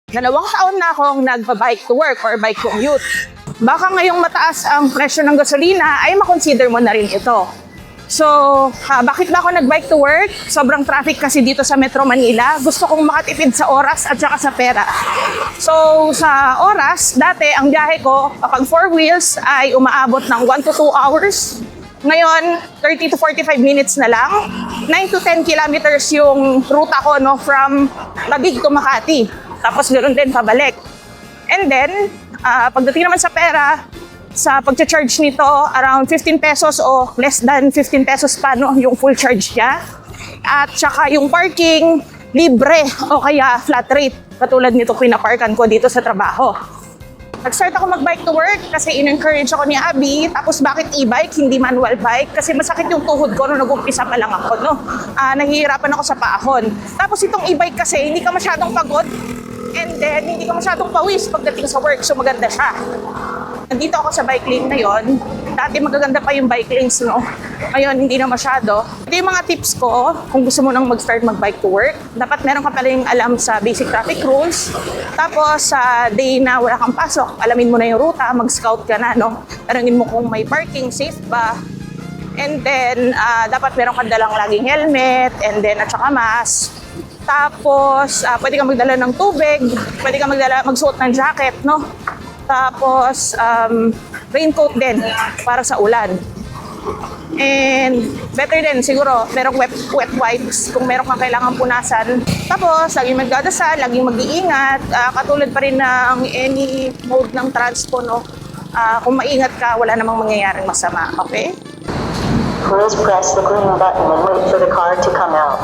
2 taon na akong nagpa-bike to work or bike commute. Baka ngayong mataas ang presyo ng gasolina ay makonsider mo na rin ito. So, bakit ba ako nag-bike to work? Sobrang traffic kasi dito sa Metro Manila. Gusto kong makatipid sa oras at saka sa pera. So, sa oras, dati ang biyahe ko kapag 4 wheels ay umaabot ng 1 to 2 hours. Ngayon, 30 to 45 minutes na lang. 9 to 10 kilometers yung ruta ko, no, from Taguig to Makati. Tapos ganoon din pabalik. And then, pagdating naman sa pera, sa pagcha-charge nito, around 15 pesos o less than 15 pesos pa, no, yung full charge niya. At saka yung parking, libre o kaya flat rate. Katulad nito pinaparkan ko dito sa trabaho. Nag-start ako mag-bike to work kasi in-encourage ako ni Abby. Tapos bakit e-bike, hindi manual bike? Kasi masakit yung tuhod ko nung nag-umpisa pa lang ako, no? Nahihirapan ako sa paahon. Tapos itong e-bike kasi, hindi ka masyadong pagod. And then, hindi ka masyadong pawis pagdating sa work. So maganda siya. Nandito ako sa bike lane na yon. Dati magaganda pa yung bike lanes, no? Ngayon, hindi na masyado. Ito yung mga tips ko kung gusto mo nang mag-start mag-bike to work. Dapat meron ka pala yung alam sa basic traffic rules. Tapos, sa day na wala kang pasok, alamin mo na yung ruta, mag-scout ka na, no? Tarangin mo kung may parking, safe ba. And then, dapat meron ka dalang laging helmet, and then at saka mask. Tapos, pwede kang magdala ng tubig, pwede kang magsuot ng jacket, no? Tapos, raincoat din para sa ulan. And better din siguro, merong wet wipes kung meron kang kailangan punasan. Tapos, laging magdadasal, laging mag-iingat. Katulad pa rin ng any mode ng transpo, no? Kung maingat ka, wala namang mangyayaring masama, okay? Please press the green button and wait for the car to come out.